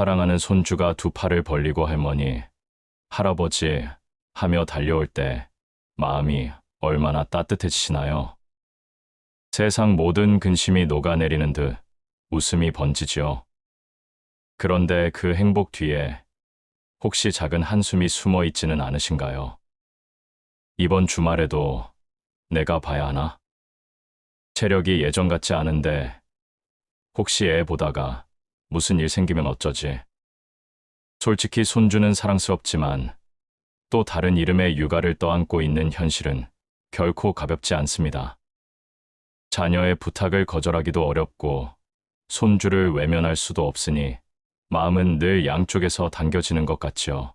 사랑하는 손주가 두 팔을 벌리고 할머니, 할아버지 하며 달려올 때 마음이 얼마나 따뜻해지시나요? 세상 모든 근심이 녹아내리는 듯 웃음이 번지지요. 그런데 그 행복 뒤에 혹시 작은 한숨이 숨어 있지는 않으신가요? 이번 주말에도 내가 봐야 하나? 체력이 예전 같지 않은데 혹시 애 보다가 무슨 일 생기면 어쩌지? 솔직히 손주는 사랑스럽지만 또 다른 이름의 육아를 떠안고 있는 현실은 결코 가볍지 않습니다. 자녀의 부탁을 거절하기도 어렵고 손주를 외면할 수도 없으니 마음은 늘 양쪽에서 당겨지는 것 같지요.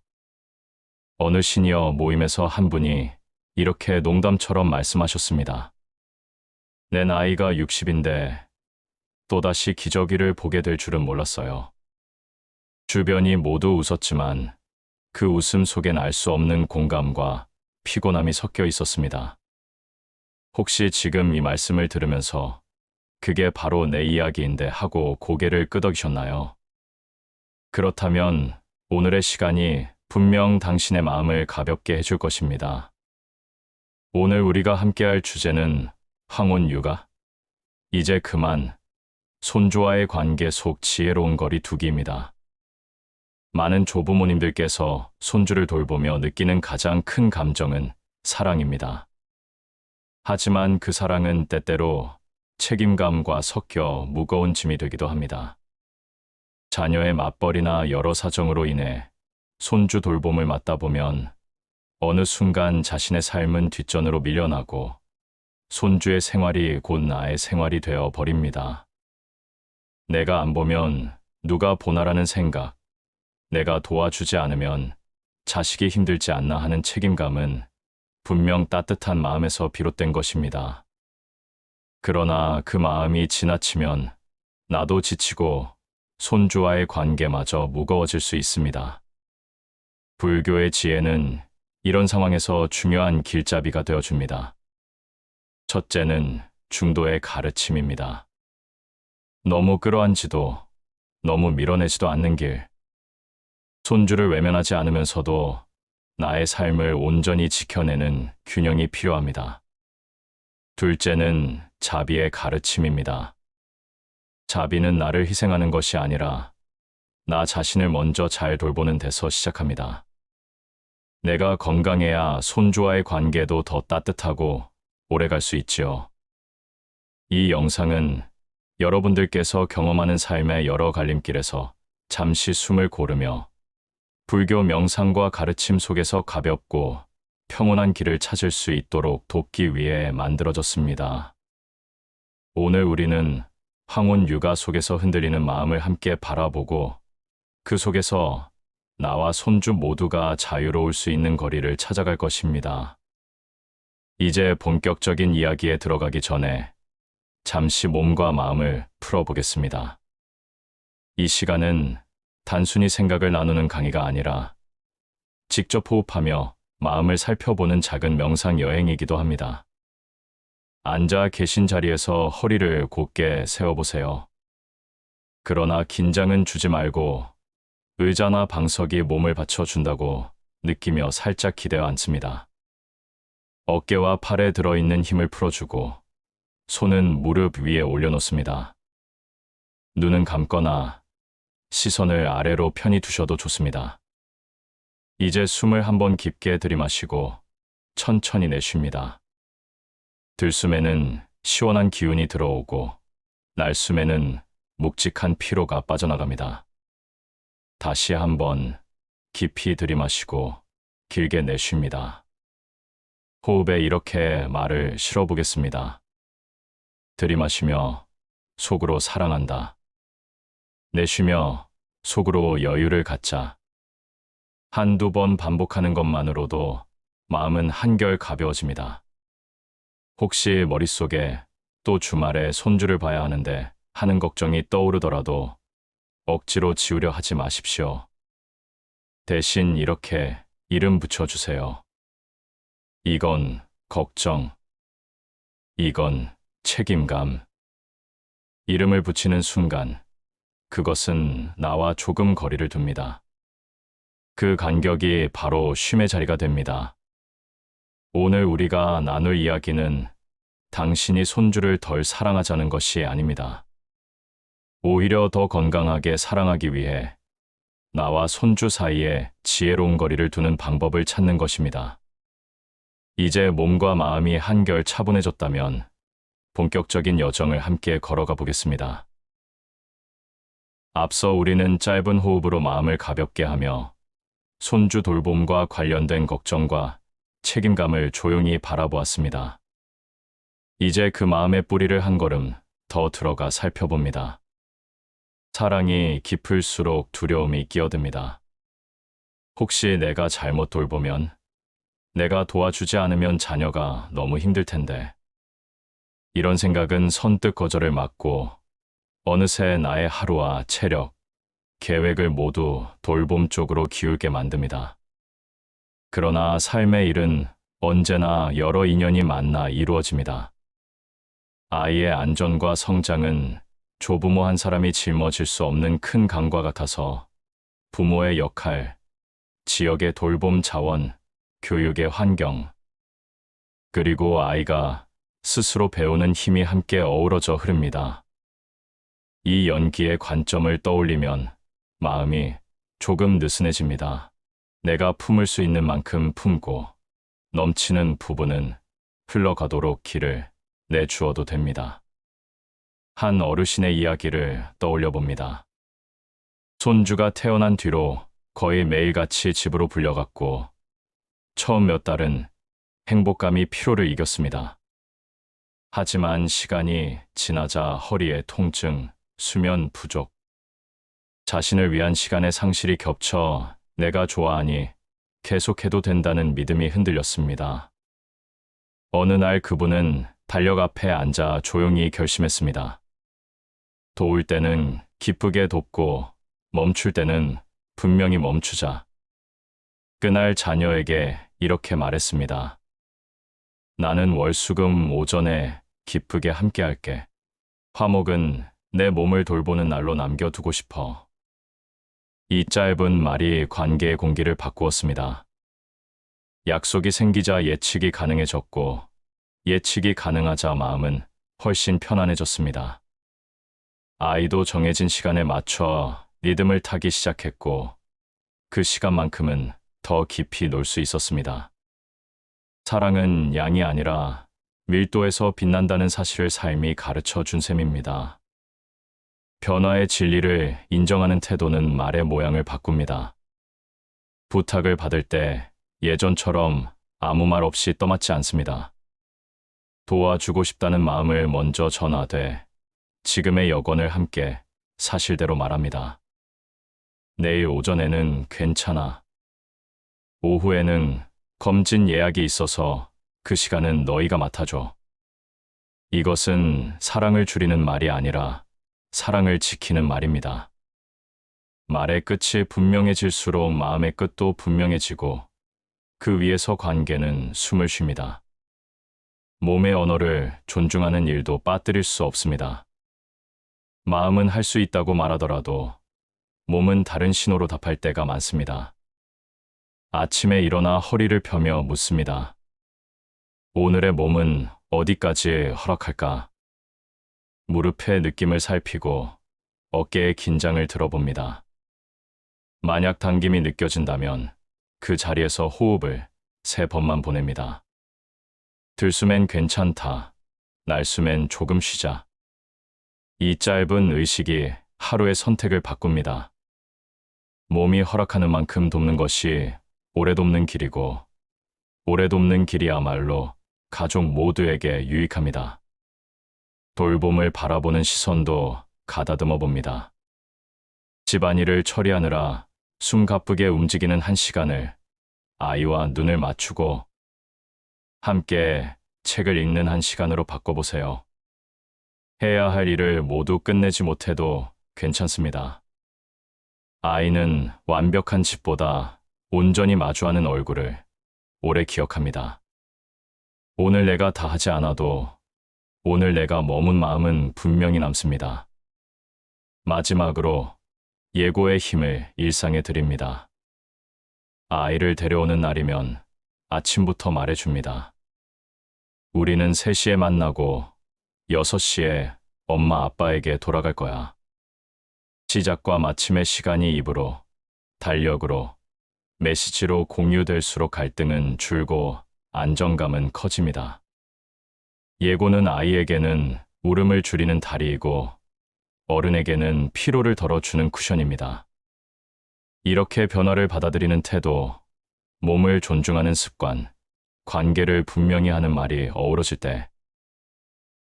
어느 시니어 모임에서 한 분이 이렇게 농담처럼 말씀하셨습니다. 내 나이가 60인데 또다시 기저귀를 보게 될 줄은 몰랐어요. 주변이 모두 웃었지만 그 웃음 속엔 알 수 없는 공감과 피곤함이 섞여 있었습니다. 혹시 지금 이 말씀을 들으면서 그게 바로 내 이야기인데 하고 고개를 끄덕이셨나요? 그렇다면 오늘의 시간이 분명 당신의 마음을 가볍게 해줄 것입니다. 오늘 우리가 함께할 주제는 황혼 육아? 이제 그만 손주와의 관계 속 지혜로운 거리 두기입니다. 많은 조부모님들께서 손주를 돌보며 느끼는 가장 큰 감정은 사랑입니다. 하지만 그 사랑은 때때로 책임감과 섞여 무거운 짐이 되기도 합니다. 자녀의 맞벌이나 여러 사정으로 인해 손주 돌봄을 맡다 보면 어느 순간 자신의 삶은 뒷전으로 밀려나고 손주의 생활이 곧 나의 생활이 되어 버립니다. 내가 안 보면 누가 보나라는 생각, 내가 도와주지 않으면 자식이 힘들지 않나 하는 책임감은 분명 따뜻한 마음에서 비롯된 것입니다. 그러나 그 마음이 지나치면 나도 지치고 손주와의 관계마저 무거워질 수 있습니다. 불교의 지혜는 이런 상황에서 중요한 길잡이가 되어줍니다. 첫째는 중도의 가르침입니다. 너무 끌어안지도 너무 밀어내지도 않는 길. 손주를 외면하지 않으면서도 나의 삶을 온전히 지켜내는 균형이 필요합니다. 둘째는 자비의 가르침입니다. 자비는 나를 희생하는 것이 아니라 나 자신을 먼저 잘 돌보는 데서 시작합니다. 내가 건강해야 손주와의 관계도 더 따뜻하고 오래 갈 수 있지요. 이 영상은 여러분들께서 경험하는 삶의 여러 갈림길에서 잠시 숨을 고르며 불교 명상과 가르침 속에서 가볍고 평온한 길을 찾을 수 있도록 돕기 위해 만들어졌습니다. 오늘 우리는 황혼 육아 속에서 흔들리는 마음을 함께 바라보고 그 속에서 나와 손주 모두가 자유로울 수 있는 거리를 찾아갈 것입니다. 이제 본격적인 이야기에 들어가기 전에 잠시 몸과 마음을 풀어보겠습니다. 이 시간은 단순히 생각을 나누는 강의가 아니라 직접 호흡하며 마음을 살펴보는 작은 명상 여행이기도 합니다. 앉아 계신 자리에서 허리를 곧게 세워보세요. 그러나 긴장은 주지 말고 의자나 방석이 몸을 받쳐준다고 느끼며 살짝 기대어 앉습니다. 어깨와 팔에 들어있는 힘을 풀어주고 손은 무릎 위에 올려놓습니다. 눈은 감거나 시선을 아래로 편히 두셔도 좋습니다. 이제 숨을 한번 깊게 들이마시고 천천히 내쉽니다. 들숨에는 시원한 기운이 들어오고 날숨에는 묵직한 피로가 빠져나갑니다. 다시 한번 깊이 들이마시고 길게 내쉽니다. 호흡에 이렇게 말을 실어보겠습니다. 들이마시며 속으로 사랑한다. 내쉬며 속으로 여유를 갖자. 한두 번 반복하는 것만으로도 마음은 한결 가벼워집니다. 혹시 머릿속에 또 주말에 손주를 봐야 하는데 하는 걱정이 떠오르더라도 억지로 지우려 하지 마십시오. 대신 이렇게 이름 붙여주세요. 이건 걱정, 이건 책임감. 이름을 붙이는 순간 그것은 나와 조금 거리를 둡니다. 그 간격이 바로 쉼의 자리가 됩니다. 오늘 우리가 나눌 이야기는 당신이 손주를 덜 사랑하자는 것이 아닙니다. 오히려 더 건강하게 사랑하기 위해 나와 손주 사이에 지혜로운 거리를 두는 방법을 찾는 것입니다. 이제 몸과 마음이 한결 차분해졌다면 본격적인 여정을 함께 걸어가 보겠습니다. 앞서 우리는 짧은 호흡으로 마음을 가볍게 하며 손주 돌봄과 관련된 걱정과 책임감을 조용히 바라보았습니다. 이제 그 마음의 뿌리를 한 걸음 더 들어가 살펴봅니다. 사랑이 깊을수록 두려움이 끼어듭니다. 혹시 내가 잘못 돌보면, 내가 도와주지 않으면 자녀가 너무 힘들 텐데. 이런 생각은 선뜻 거절을 막고 어느새 나의 하루와 체력, 계획을 모두 돌봄 쪽으로 기울게 만듭니다. 그러나 삶의 일은 언제나 여러 인연이 만나 이루어집니다. 아이의 안전과 성장은 조부모 한 사람이 짊어질 수 없는 큰 강과 같아서 부모의 역할, 지역의 돌봄 자원, 교육의 환경, 그리고 아이가 스스로 배우는 힘이 함께 어우러져 흐릅니다. 이 연기의 관점을 떠올리면 마음이 조금 느슨해집니다. 내가 품을 수 있는 만큼 품고 넘치는 부분은 흘러가도록 길을 내주어도 됩니다. 한 어르신의 이야기를 떠올려 봅니다. 손주가 태어난 뒤로 거의 매일같이 집으로 불려갔고 처음 몇 달은 행복감이 피로를 이겼습니다. 하지만 시간이 지나자 허리에 통증, 수면 부족, 자신을 위한 시간의 상실이 겹쳐 내가 좋아하니 계속해도 된다는 믿음이 흔들렸습니다. 어느 날 그분은 달력 앞에 앉아 조용히 결심했습니다. 도울 때는 기쁘게 돕고 멈출 때는 분명히 멈추자. 그날 자녀에게 이렇게 말했습니다. 나는 월수금 오전에 기쁘게 함께 할게. 화목은 내 몸을 돌보는 날로 남겨두고 싶어. 이 짧은 말이 관계의 공기를 바꾸었습니다. 약속이 생기자 예측이 가능해졌고 예측이 가능하자 마음은 훨씬 편안해졌습니다. 아이도 정해진 시간에 맞춰 리듬을 타기 시작했고 그 시간만큼은 더 깊이 놀 수 있었습니다. 사랑은 양이 아니라 밀도에서 빛난다는 사실을 삶이 가르쳐 준 셈입니다. 변화의 진리를 인정하는 태도는 말의 모양을 바꿉니다. 부탁을 받을 때 예전처럼 아무 말 없이 떠맡지 않습니다. 도와주고 싶다는 마음을 먼저 전하되 지금의 여건을 함께 사실대로 말합니다. 내일 오전에는 괜찮아. 오후에는 검진 예약이 있어서 그 시간은 너희가 맡아줘. 이것은 사랑을 줄이는 말이 아니라 사랑을 지키는 말입니다. 말의 끝이 분명해질수록 마음의 끝도 분명해지고 그 위에서 관계는 숨을 쉽니다. 몸의 언어를 존중하는 일도 빠뜨릴 수 없습니다. 마음은 할 수 있다고 말하더라도 몸은 다른 신호로 답할 때가 많습니다. 아침에 일어나 허리를 펴며 묻습니다. 오늘의 몸은 어디까지 허락할까? 무릎의 느낌을 살피고 어깨의 긴장을 들어봅니다. 만약 당김이 느껴진다면 그 자리에서 호흡을 3번만 보냅니다. 들숨엔 괜찮다. 날숨엔 조금 쉬자. 이 짧은 의식이 하루의 선택을 바꿉니다. 몸이 허락하는 만큼 돕는 것이 오래 돕는 길이고 오래 돕는 길이야말로 가족 모두에게 유익합니다. 돌봄을 바라보는 시선도 가다듬어 봅니다. 집안일을 처리하느라 숨가쁘게 움직이는 한 시간을 아이와 눈을 맞추고 함께 책을 읽는 한 시간으로 바꿔보세요. 해야 할 일을 모두 끝내지 못해도 괜찮습니다. 아이는 완벽한 집보다 온전히 마주하는 얼굴을 오래 기억합니다. 오늘 내가 다 하지 않아도 오늘 내가 머문 마음은 분명히 남습니다. 마지막으로 예고의 힘을 일상에 드립니다. 아이를 데려오는 날이면 아침부터 말해줍니다. 우리는 3시에 만나고 6시에 엄마 아빠에게 돌아갈 거야. 시작과 마침의 시간이 입으로, 달력으로, 메시지로 공유될수록 갈등은 줄고 안정감은 커집니다. 예고는 아이에게는 울음을 줄이는 다리이고 어른에게는 피로를 덜어주는 쿠션입니다. 이렇게 변화를 받아들이는 태도, 몸을 존중하는 습관, 관계를 분명히 하는 말이 어우러질 때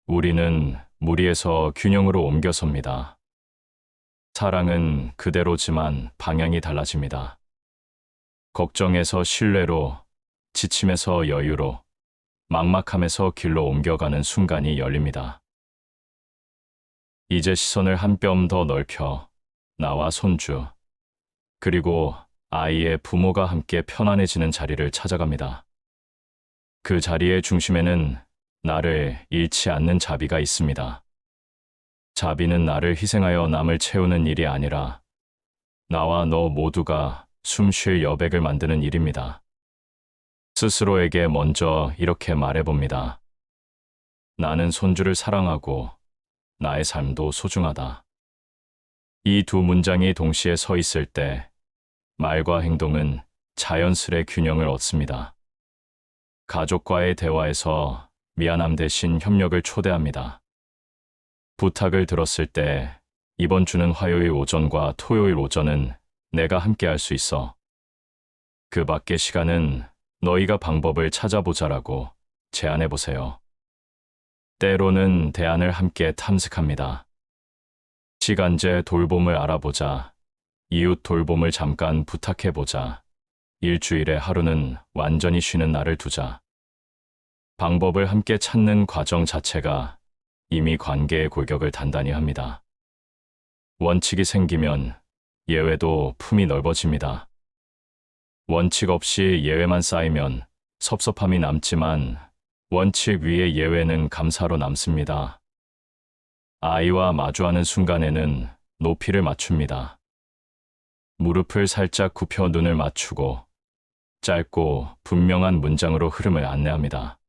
우리는 무리에서 균형으로 옮겨섭니다. 사랑은 그대로지만 방향이 달라집니다. 걱정에서 신뢰로, 지침에서 여유로, 막막함에서 길로 옮겨가는 순간이 열립니다. 이제 시선을 한 뼘 더 넓혀 나와 손주, 그리고 아이의 부모가 함께 편안해지는 자리를 찾아갑니다. 그 자리의 중심에는 나를 잃지 않는 자비가 있습니다. 자비는 나를 희생하여 남을 채우는 일이 아니라 나와 너 모두가 숨 쉴 여백을 만드는 일입니다. 스스로에게 먼저 이렇게 말해봅니다. 나는 손주를 사랑하고 나의 삶도 소중하다. 이 두 문장이 동시에 서 있을 때 말과 행동은 자연스레 균형을 얻습니다. 가족과의 대화에서 미안함 대신 협력을 초대합니다. 부탁을 들었을 때 이번 주는 화요일 오전과 토요일 오전은 내가 함께 할 수 있어. 그 밖의 시간은 너희가 방법을 찾아보자라고 제안해보세요. 때로는 대안을 함께 탐색합니다. 시간제 돌봄을 알아보자. 이웃 돌봄을 잠깐 부탁해보자. 일주일에 하루는 완전히 쉬는 날을 두자. 방법을 함께 찾는 과정 자체가 이미 관계의 골격을 단단히 합니다. 원칙이 생기면 예외도 품이 넓어집니다. 원칙 없이 예외만 쌓이면 섭섭함이 남지만 원칙 위에 예외는 감사로 남습니다. 아이와 마주하는 순간에는 높이를 맞춥니다. 무릎을 살짝 굽혀 눈을 맞추고 짧고 분명한 문장으로 흐름을 안내합니다.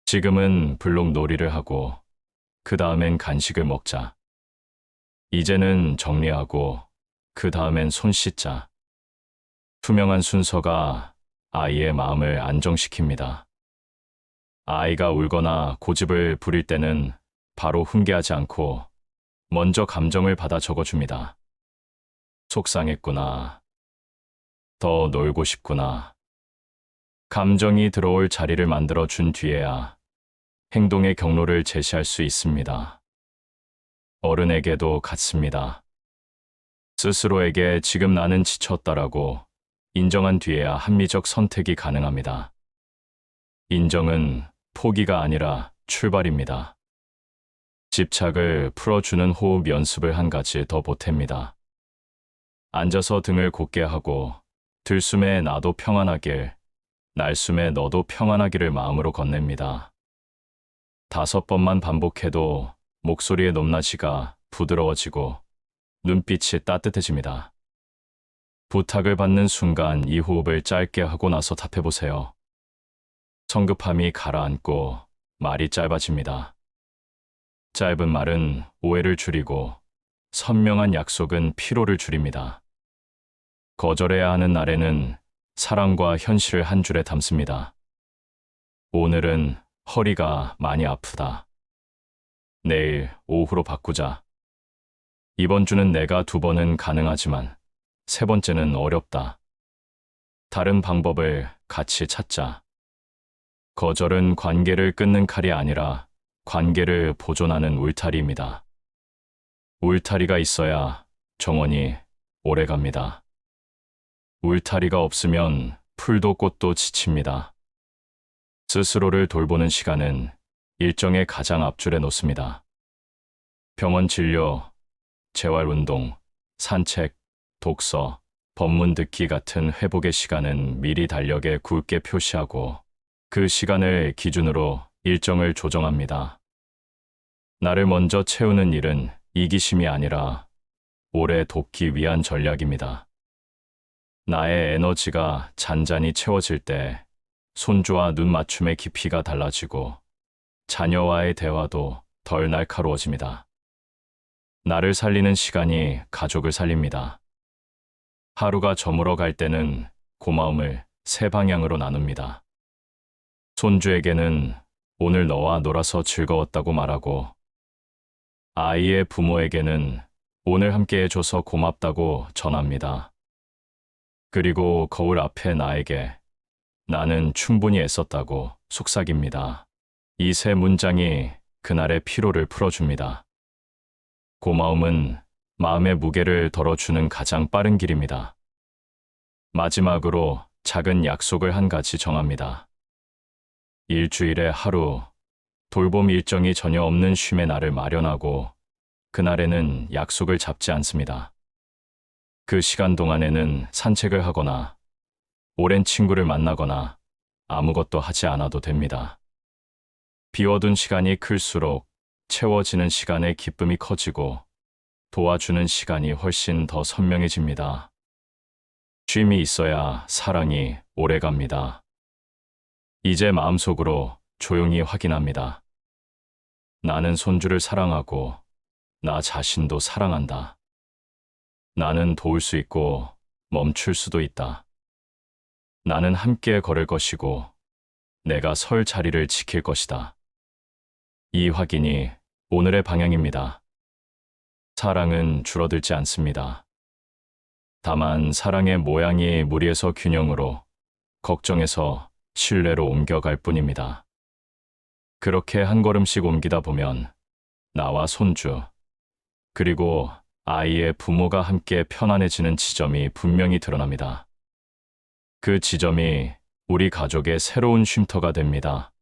지금은 블록 놀이를 하고 그 다음엔 간식을 먹자. 이제는 정리하고 그 다음엔 손 씻자. 투명한 순서가 아이의 마음을 안정시킵니다. 아이가 울거나 고집을 부릴 때는 바로 훈계하지 않고 먼저 감정을 받아 적어줍니다. 속상했구나. 더 놀고 싶구나. 감정이 들어올 자리를 만들어 준 뒤에야 행동의 경로를 제시할 수 있습니다. 어른에게도 같습니다. 스스로에게 지금 나는 지쳤다라고 인정한 뒤에야 합리적 선택이 가능합니다. 인정은 포기가 아니라 출발입니다. 집착을 풀어주는 호흡 연습을 한 가지 더 보탭니다. 앉아서 등을 곧게 하고 들숨에 나도 평안하길, 날숨에 너도 평안하기를 마음으로 건넵니다. 5번만 반복해도 목소리의 높낮이가 부드러워지고 눈빛이 따뜻해집니다. 부탁을 받는 순간 이 호흡을 짧게 하고 나서 답해보세요. 성급함이 가라앉고 말이 짧아집니다. 짧은 말은 오해를 줄이고 선명한 약속은 피로를 줄입니다. 거절해야 하는 날에는 사랑과 현실을 한 줄에 담습니다. 오늘은 허리가 많이 아프다. 내일 오후로 바꾸자. 이번 주는 내가 2번은 가능하지만 3번째는 어렵다. 다른 방법을 같이 찾자. 거절은 관계를 끊는 칼이 아니라 관계를 보존하는 울타리입니다. 울타리가 있어야 정원이 오래갑니다. 울타리가 없으면 풀도 꽃도 지칩니다. 스스로를 돌보는 시간은 일정의 가장 앞줄에 놓습니다. 병원 진료, 재활운동, 산책, 독서, 법문 듣기 같은 회복의 시간은 미리 달력에 굵게 표시하고 그 시간을 기준으로 일정을 조정합니다. 나를 먼저 채우는 일은 이기심이 아니라 오래 돕기 위한 전략입니다. 나의 에너지가 잔잔히 채워질 때 손주와 눈 맞춤의 깊이가 달라지고 자녀와의 대화도 덜 날카로워집니다. 나를 살리는 시간이 가족을 살립니다. 하루가 저물어 갈 때는 고마움을 세 방향으로 나눕니다. 손주에게는 오늘 너와 놀아서 즐거웠다고 말하고, 아이의 부모에게는 오늘 함께 해줘서 고맙다고 전합니다. 그리고 거울 앞에 나에게 나는 충분히 애썼다고 속삭입니다. 이 세 문장이 그날의 피로를 풀어줍니다. 고마움은 마음의 무게를 덜어주는 가장 빠른 길입니다. 마지막으로 작은 약속을 한 가지 정합니다. 일주일에 하루, 돌봄 일정이 전혀 없는 쉼의 날을 마련하고 그날에는 약속을 잡지 않습니다. 그 시간 동안에는 산책을 하거나 오랜 친구를 만나거나 아무것도 하지 않아도 됩니다. 비워둔 시간이 클수록 채워지는 시간의 기쁨이 커지고 도와주는 시간이 훨씬 더 선명해집니다. 쉼이 있어야 사랑이 오래갑니다. 이제 마음속으로 조용히 확인합니다. 나는 손주를 사랑하고 나 자신도 사랑한다. 나는 도울 수 있고 멈출 수도 있다. 나는 함께 걸을 것이고 내가 설 자리를 지킬 것이다. 이 확인이 오늘의 방향입니다. 사랑은 줄어들지 않습니다. 다만 사랑의 모양이 무리에서 균형으로, 걱정에서 신뢰로 옮겨갈 뿐입니다. 그렇게 한 걸음씩 옮기다 보면 나와 손주, 그리고 아이의 부모가 함께 편안해지는 지점이 분명히 드러납니다. 그 지점이 우리 가족의 새로운 쉼터가 됩니다.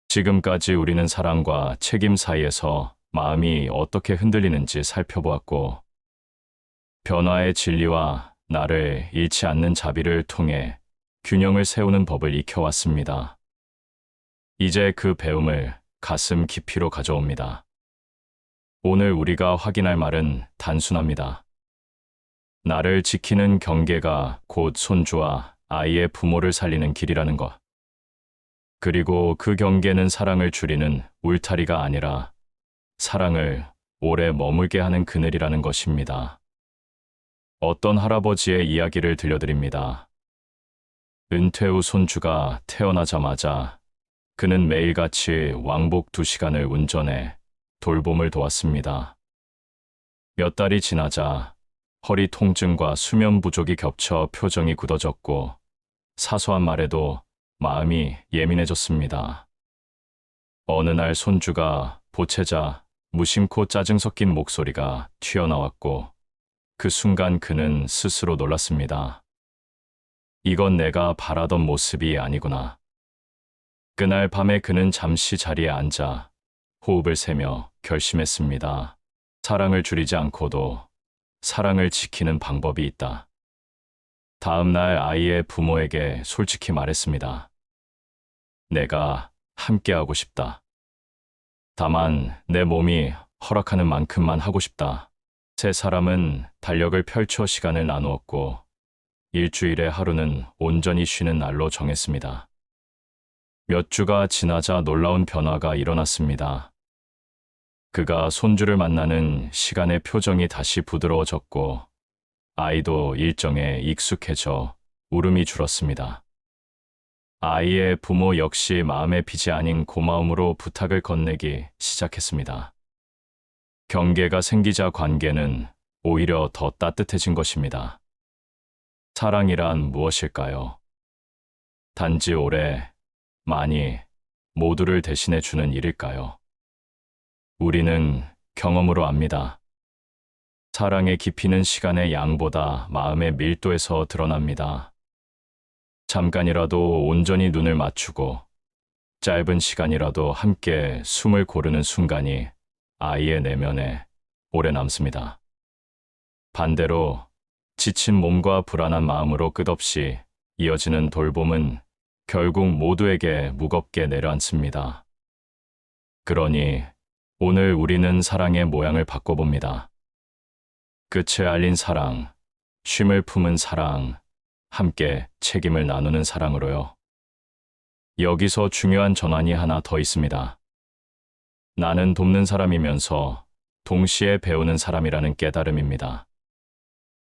지금까지 우리는 사랑과 책임 사이에서 마음이 어떻게 흔들리는지 살펴보았고, 변화의 진리와 나를 잃지 않는 자비를 통해 균형을 세우는 법을 익혀왔습니다. 이제 그 배움을 가슴 깊이로 가져옵니다. 오늘 우리가 확인할 말은 단순합니다. 나를 지키는 경계가 곧 손주와 아이의 부모를 살리는 길이라는 것. 그리고 그 경계는 사랑을 줄이는 울타리가 아니라 사랑을 오래 머물게 하는 그늘이라는 것입니다. 어떤 할아버지의 이야기를 들려드립니다. 은퇴 후 손주가 태어나자마자 그는 매일같이 왕복 2시간을 운전해 돌봄을 도왔습니다. 몇 달이 지나자 허리 통증과 수면 부족이 겹쳐 표정이 굳어졌고 사소한 말에도 마음이 예민해졌습니다. 어느 날 손주가 보채자 무심코 짜증 섞인 목소리가 튀어나왔고 그 순간 그는 스스로 놀랐습니다. 이건 내가 바라던 모습이 아니구나. 그날 밤에 그는 잠시 자리에 앉아 호흡을 세며 결심했습니다. 사랑을 줄이지 않고도 사랑을 지키는 방법이 있다. 다음 날 아이의 부모에게 솔직히 말했습니다. 내가 함께하고 싶다. 다만 내 몸이 허락하는 만큼만 하고 싶다. 세 사람은 달력을 펼쳐 시간을 나누었고 일주일에 하루는 온전히 쉬는 날로 정했습니다. 몇 주가 지나자 놀라운 변화가 일어났습니다. 그가 손주를 만나는 시간의 표정이 다시 부드러워졌고 아이도 일정에 익숙해져 울음이 줄었습니다. 아이의 부모 역시 마음의 빚이 아닌 고마움으로 부탁을 건네기 시작했습니다. 경계가 생기자 관계는 오히려 더 따뜻해진 것입니다. 사랑이란 무엇일까요? 단지 오래, 많이, 모두를 대신해 주는 일일까요? 우리는 경험으로 압니다. 사랑의 깊이는 시간의 양보다 마음의 밀도에서 드러납니다. 잠깐이라도 온전히 눈을 맞추고 짧은 시간이라도 함께 숨을 고르는 순간이 아이의 내면에 오래 남습니다. 반대로 지친 몸과 불안한 마음으로 끝없이 이어지는 돌봄은 결국 모두에게 무겁게 내려앉습니다. 그러니 오늘 우리는 사랑의 모양을 바꿔봅니다. 끝을 알린 사랑, 쉼을 품은 사랑, 함께 책임을 나누는 사랑으로요. 여기서 중요한 전환이 하나 더 있습니다. 나는 돕는 사람이면서 동시에 배우는 사람이라는 깨달음입니다.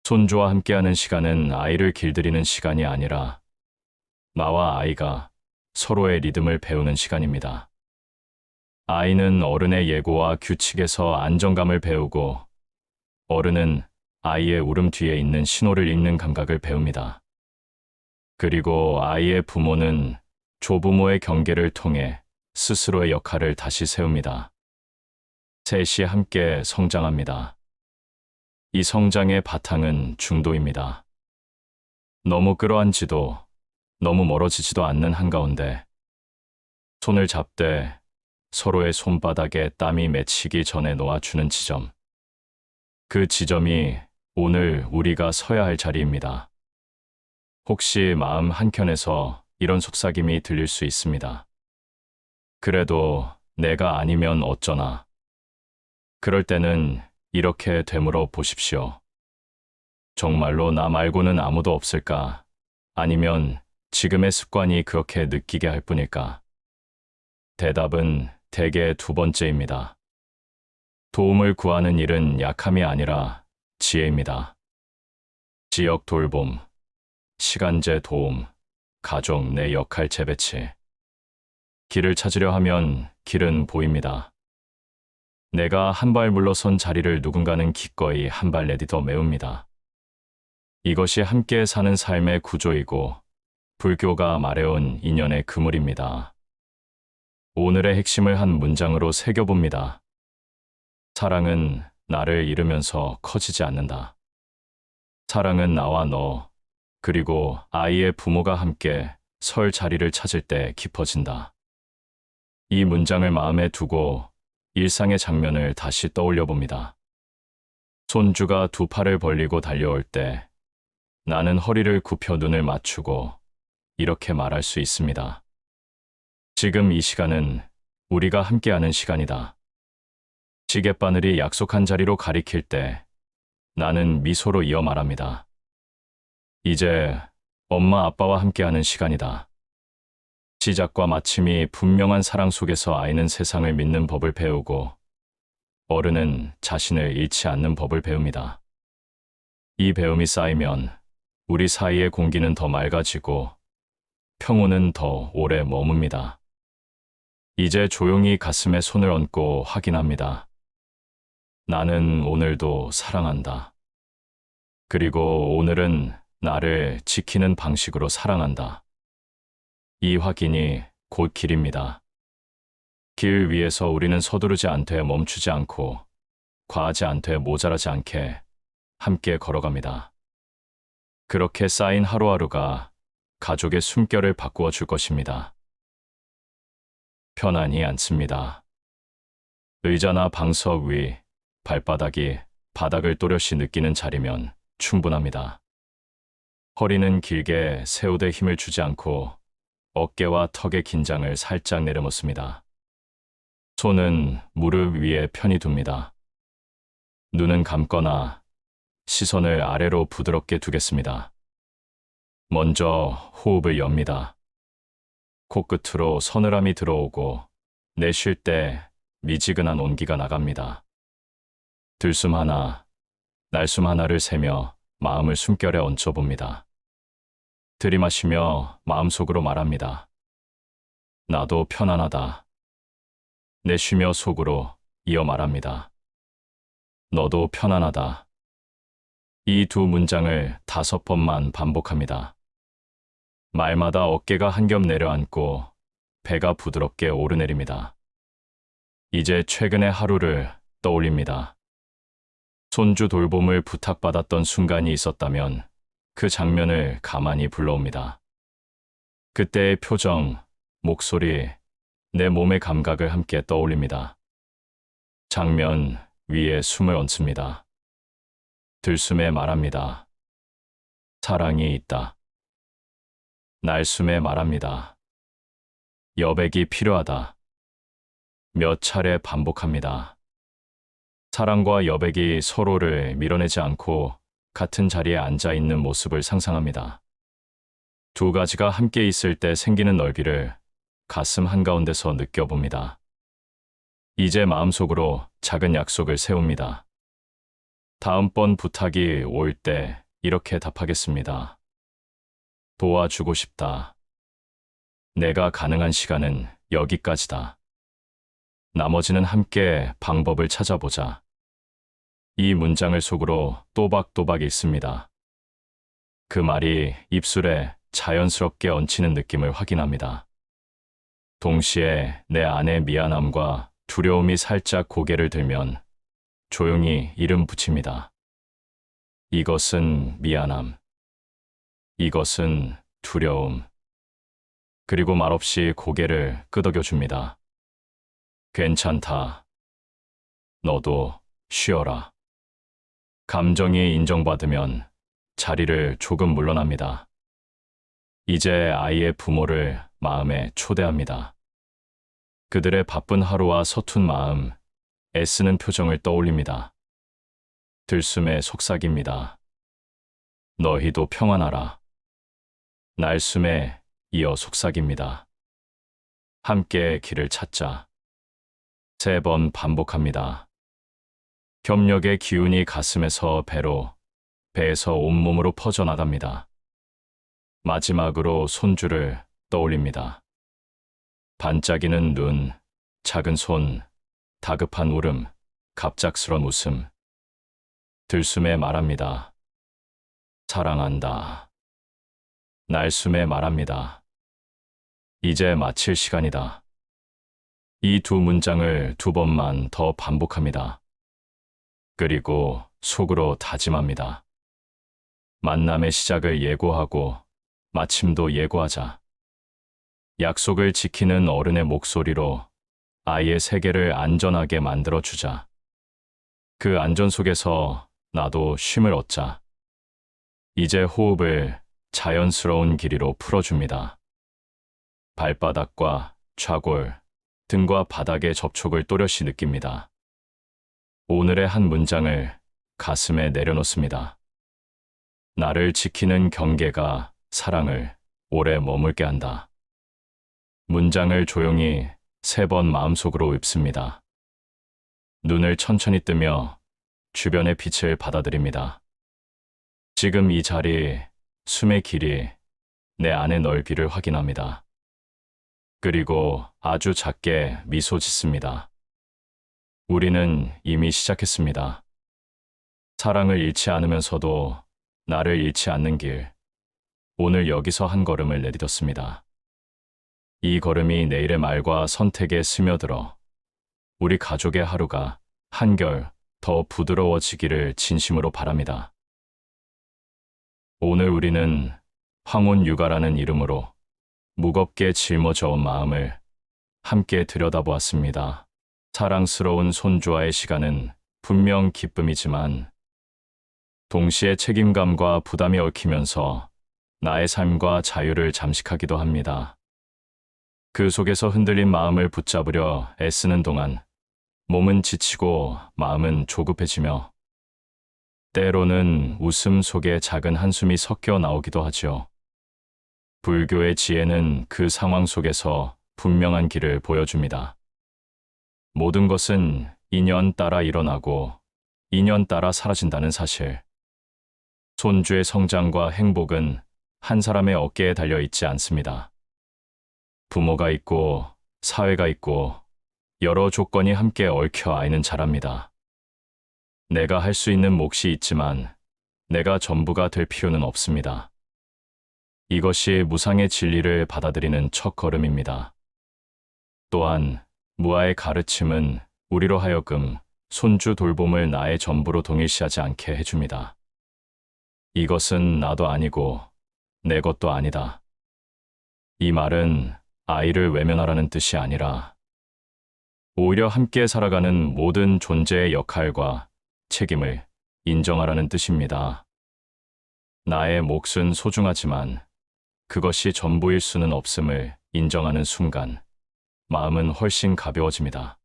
손주와 함께하는 시간은 아이를 길들이는 시간이 아니라 나와 아이가 서로의 리듬을 배우는 시간입니다. 아이는 어른의 예고와 규칙에서 안정감을 배우고 어른은 아이의 울음 뒤에 있는 신호를 읽는 감각을 배웁니다. 그리고 아이의 부모는 조부모의 경계를 통해 스스로의 역할을 다시 세웁니다. 셋이 함께 성장합니다. 이 성장의 바탕은 중도입니다. 너무 끌어안지도 너무 멀어지지도 않는 한가운데 손을 잡되 서로의 손바닥에 땀이 맺히기 전에 놓아주는 지점. 그 지점이 오늘 우리가 서야 할 자리입니다. 혹시 마음 한켠에서 이런 속삭임이 들릴 수 있습니다. 그래도 내가 아니면 어쩌나. 그럴 때는 이렇게 되물어 보십시오. 정말로 나 말고는 아무도 없을까? 아니면 지금의 습관이 그렇게 느끼게 할 뿐일까? 대답은 대개 두 번째입니다. 도움을 구하는 일은 약함이 아니라 지혜입니다. 지역 돌봄, 시간제 도움, 가족 내 역할 재배치. 길을 찾으려 하면 길은 보입니다. 내가 한 발 물러선 자리를 누군가는 기꺼이 한 발 내딛어 메웁니다. 이것이 함께 사는 삶의 구조이고 불교가 말해온 인연의 그물입니다. 오늘의 핵심을 한 문장으로 새겨봅니다. 사랑은 나를 잃으면서 커지지 않는다. 사랑은 나와 너, 그리고 아이의 부모가 함께 설 자리를 찾을 때 깊어진다. 이 문장을 마음에 두고 일상의 장면을 다시 떠올려 봅니다. 손주가 두 팔을 벌리고 달려올 때 나는 허리를 굽혀 눈을 맞추고 이렇게 말할 수 있습니다. 지금 이 시간은 우리가 함께하는 시간이다. 시계바늘이 약속한 자리로 가리킬 때 나는 미소로 이어 말합니다. 이제 엄마 아빠와 함께하는 시간이다. 시작과 마침이 분명한 사랑 속에서 아이는 세상을 믿는 법을 배우고 어른은 자신을 잃지 않는 법을 배웁니다. 이 배움이 쌓이면 우리 사이의 공기는 더 맑아지고 평온은 더 오래 머뭅니다. 이제 조용히 가슴에 손을 얹고 확인합니다. 나는 오늘도 사랑한다. 그리고 오늘은 나를 지키는 방식으로 사랑한다. 이 확인이 곧 길입니다. 길 위에서 우리는 서두르지 않되 멈추지 않고 과하지 않되 모자라지 않게 함께 걸어갑니다. 그렇게 쌓인 하루하루가 가족의 숨결을 바꾸어 줄 것입니다. 편안히 앉습니다. 의자나 방석 위, 발바닥이 바닥을 또렷이 느끼는 자리면 충분합니다. 허리는 길게 세우되 힘을 주지 않고 어깨와 턱의 긴장을 살짝 내려놓습니다. 손은 무릎 위에 편히 둡니다. 눈은 감거나 시선을 아래로 부드럽게 두겠습니다. 먼저 호흡을 엽니다. 코끝으로 서늘함이 들어오고 내쉴 때 미지근한 온기가 나갑니다. 들숨 하나, 날숨 하나를 세며 마음을 숨결에 얹혀봅니다. 들이마시며 마음속으로 말합니다. 나도 편안하다. 내쉬며 속으로 이어 말합니다. 너도 편안하다. 이 두 문장을 5번만 반복합니다. 말마다 어깨가 한 겹 내려앉고 배가 부드럽게 오르내립니다. 이제 최근의 하루를 떠올립니다. 손주 돌봄을 부탁받았던 순간이 있었다면 그 장면을 가만히 불러옵니다. 그때의 표정, 목소리, 내 몸의 감각을 함께 떠올립니다. 장면 위에 숨을 얹습니다. 들숨에 말합니다. 사랑이 있다. 날숨에 말합니다. 여백이 필요하다. 몇 차례 반복합니다. 사랑과 여백이 서로를 밀어내지 않고 같은 자리에 앉아 있는 모습을 상상합니다. 두 가지가 함께 있을 때 생기는 넓이를 가슴 한가운데서 느껴봅니다. 이제 마음속으로 작은 약속을 세웁니다. 다음번 부탁이 올 때 이렇게 답하겠습니다. 도와주고 싶다. 내가 가능한 시간은 여기까지다. 나머지는 함께 방법을 찾아보자. 이 문장을 속으로 또박또박 읽습니다. 그 말이 입술에 자연스럽게 얹히는 느낌을 확인합니다. 동시에 내 안의 미안함과 두려움이 살짝 고개를 들면 조용히 이름 붙입니다. 이것은 미안함. 이것은 두려움. 그리고 말없이 고개를 끄덕여줍니다. 괜찮다. 너도 쉬어라. 감정이 인정받으면 자리를 조금 물러납니다. 이제 아이의 부모를 마음에 초대합니다. 그들의 바쁜 하루와 서툰 마음, 애쓰는 표정을 떠올립니다. 들숨에 속삭입니다. 너희도 평안하라. 날숨에 이어 속삭입니다. 함께 길을 찾자. 3번 반복합니다. 협력의 기운이 가슴에서 배로, 배에서 온몸으로 퍼져나갑니다. 마지막으로 손주를 떠올립니다. 반짝이는 눈, 작은 손, 다급한 울음, 갑작스런 웃음. 들숨에 말합니다. 사랑한다. 날숨에 말합니다. 이제 마칠 시간이다. 이 두 문장을 2번만 더 반복합니다. 그리고 속으로 다짐합니다. 만남의 시작을 예고하고 마침도 예고하자. 약속을 지키는 어른의 목소리로 아이의 세계를 안전하게 만들어주자. 그 안전 속에서 나도 쉼을 얻자. 이제 호흡을 자연스러운 길이로 풀어줍니다. 발바닥과 좌골, 등과 바닥의 접촉을 또렷이 느낍니다. 오늘의 한 문장을 가슴에 내려놓습니다. 나를 지키는 경계가 사랑을 오래 머물게 한다. 문장을 조용히 3번 마음속으로 읊습니다. 눈을 천천히 뜨며 주변의 빛을 받아들입니다. 지금 이 자리, 숨의 길이, 내 안의 넓이를 확인합니다. 그리고 아주 작게 미소 짓습니다. 우리는 이미 시작했습니다. 사랑을 잃지 않으면서도 나를 잃지 않는 길. 오늘 여기서 한 걸음을 내딛었습니다. 이 걸음이 내일의 말과 선택에 스며들어 우리 가족의 하루가 한결 더 부드러워지기를 진심으로 바랍니다. 오늘 우리는 황혼 육아라는 이름으로 무겁게 짊어져온 마음을 함께 들여다보았습니다. 사랑스러운 손주와의 시간은 분명 기쁨이지만 동시에 책임감과 부담이 얽히면서 나의 삶과 자유를 잠식하기도 합니다. 그 속에서 흔들린 마음을 붙잡으려 애쓰는 동안 몸은 지치고 마음은 조급해지며 때로는 웃음 속에 작은 한숨이 섞여 나오기도 하죠. 불교의 지혜는 그 상황 속에서 분명한 길을 보여줍니다. 모든 것은 인연 따라 일어나고 인연 따라 사라진다는 사실. 손주의 성장과 행복은 한 사람의 어깨에 달려 있지 않습니다. 부모가 있고 사회가 있고 여러 조건이 함께 얽혀 아이는 자랍니다. 내가 할 수 있는 몫이 있지만 내가 전부가 될 필요는 없습니다. 이것이 무상의 진리를 받아들이는 첫 걸음입니다. 또한 무아의 가르침은 우리로 하여금 손주 돌봄을 나의 전부로 동일시하지 않게 해줍니다. 이것은 나도 아니고 내 것도 아니다. 이 말은 아이를 외면하라는 뜻이 아니라 오히려 함께 살아가는 모든 존재의 역할과 책임을 인정하라는 뜻입니다. 나의 몫은 소중하지만 그것이 전부일 수는 없음을 인정하는 순간 마음은 훨씬 가벼워집니다.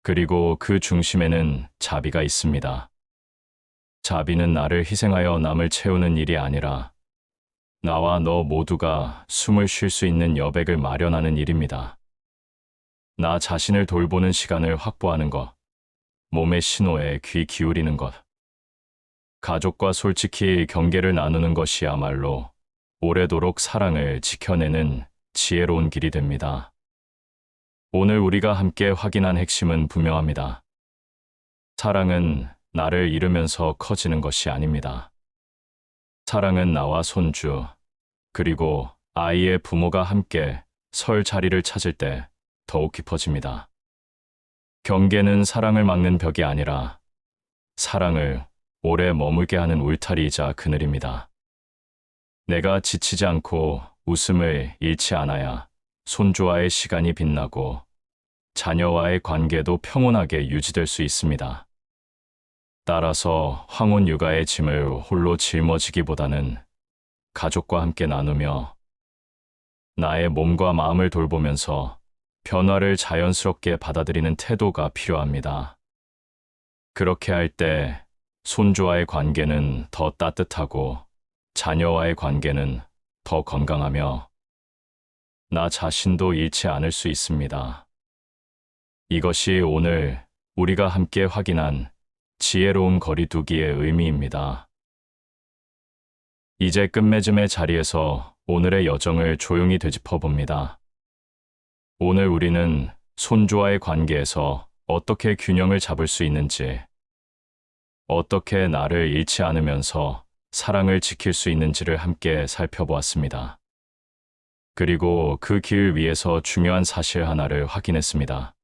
그리고 그 중심에는 자비가 있습니다. 자비는 나를 희생하여 남을 채우는 일이 아니라 나와 너 모두가 숨을 쉴 수 있는 여백을 마련하는 일입니다. 나 자신을 돌보는 시간을 확보하는 것, 몸의 신호에 귀 기울이는 것, 가족과 솔직히 경계를 나누는 것이야말로 오래도록 사랑을 지켜내는 지혜로운 길이 됩니다. 오늘 우리가 함께 확인한 핵심은 분명합니다. 사랑은 나를 잃으면서 커지는 것이 아닙니다. 사랑은 나와 손주, 그리고 아이의 부모가 함께 설 자리를 찾을 때 더욱 깊어집니다. 경계는 사랑을 막는 벽이 아니라 사랑을 오래 머물게 하는 울타리이자 그늘입니다. 내가 지치지 않고 웃음을 잃지 않아야 손주와의 시간이 빛나고 자녀와의 관계도 평온하게 유지될 수 있습니다. 따라서 황혼 육아의 짐을 홀로 짊어지기보다는 가족과 함께 나누며 나의 몸과 마음을 돌보면서 변화를 자연스럽게 받아들이는 태도가 필요합니다. 그렇게 할 때 손주와의 관계는 더 따뜻하고 자녀와의 관계는 더 건강하며 나 자신도 잃지 않을 수 있습니다. 이것이 오늘 우리가 함께 확인한 지혜로운 거리두기의 의미입니다. 이제 끝맺음의 자리에서 오늘의 여정을 조용히 되짚어 봅니다. 오늘 우리는 손주와의 관계에서 어떻게 균형을 잡을 수 있는지, 어떻게 나를 잃지 않으면서 사랑을 지킬 수 있는지를 함께 살펴보았습니다. 그리고 그 길 위에서 중요한 사실 하나를 확인했습니다.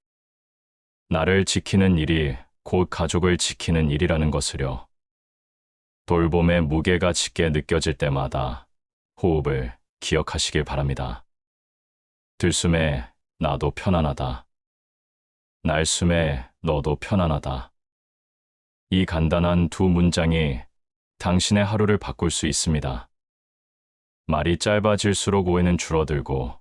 나를 지키는 일이 곧 가족을 지키는 일이라는 것을요. 돌봄의 무게가 짙게 느껴질 때마다 호흡을 기억하시길 바랍니다. 들숨에 나도 편안하다. 날숨에 너도 편안하다. 이 간단한 두 문장이 당신의 하루를 바꿀 수 있습니다. 말이 짧아질수록 오해는 줄어들고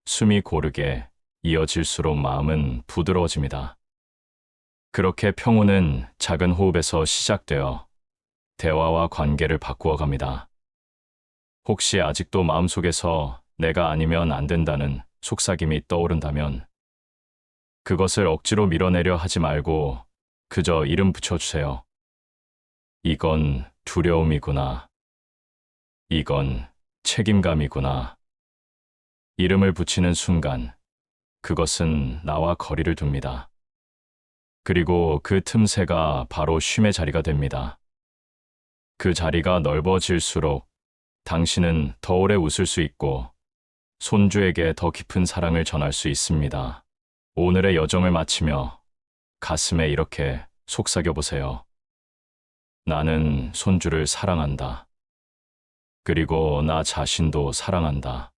숨이 고르게 이어질수록 마음은 부드러워집니다. 그렇게 평온은 작은 호흡에서 시작되어 대화와 관계를 바꾸어 갑니다. 혹시 아직도 마음속에서 내가 아니면 안 된다는 속삭임이 떠오른다면 그것을 억지로 밀어내려 하지 말고 그저 이름 붙여주세요. 이건 두려움이구나. 이건 책임감이구나. 이름을 붙이는 순간 그것은 나와 거리를 둡니다. 그리고 그 틈새가 바로 쉼의 자리가 됩니다. 그 자리가 넓어질수록 당신은 더 오래 웃을 수 있고 손주에게 더 깊은 사랑을 전할 수 있습니다. 오늘의 여정을 마치며 가슴에 이렇게 속삭여 보세요. 나는 손주를 사랑한다. 그리고 나 자신도 사랑한다.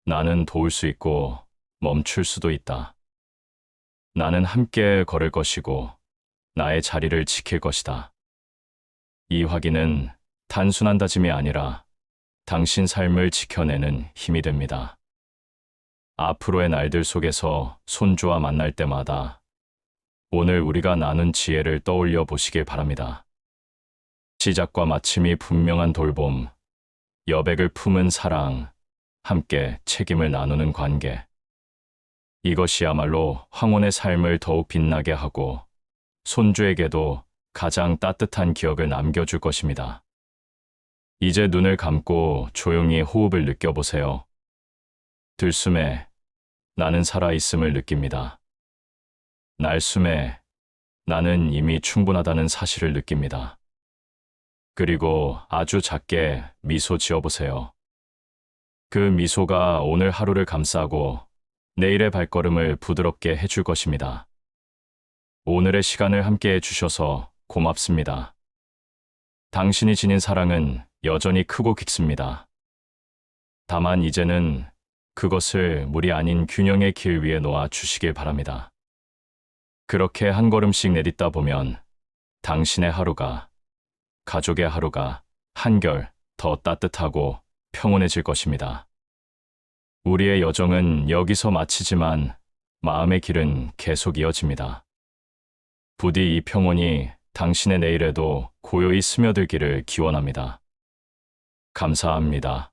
나는 도울 수 있고 멈출 수도 있다. 나는 함께 걸을 것이고 나의 자리를 지킬 것이다. 이 확인은 단순한 다짐이 아니라 당신 삶을 지켜내는 힘이 됩니다. 앞으로의 날들 속에서 손주와 만날 때마다 오늘 우리가 나눈 지혜를 떠올려 보시길 바랍니다. 시작과 마침이 분명한 돌봄, 여백을 품은 사랑, 함께 책임을 나누는 관계. 이것이야말로 황혼의 삶을 더욱 빛나게 하고 손주에게도 가장 따뜻한 기억을 남겨줄 것입니다. 이제 눈을 감고 조용히 호흡을 느껴보세요. 들숨에 나는 살아있음을 느낍니다. 날숨에 나는 이미 충분하다는 사실을 느낍니다. 그리고 아주 작게 미소 지어보세요. 그 미소가 오늘 하루를 감싸고 내일의 발걸음을 부드럽게 해줄 것입니다. 오늘의 시간을 함께 해주셔서 고맙습니다. 당신이 지닌 사랑은 여전히 크고 깊습니다. 다만 이제는 그것을 물이 아닌 균형의 길 위에 놓아 주시길 바랍니다. 그렇게 한 걸음씩 내딛다 보면 당신의 하루가, 가족의 하루가 한결 더 따뜻하고 평온해질 것입니다. 우리의 여정은 여기서 마치지만 마음의 길은 계속 이어집니다. 부디 이 평온이 당신의 내일에도 고요히 스며들기를 기원합니다. 감사합니다.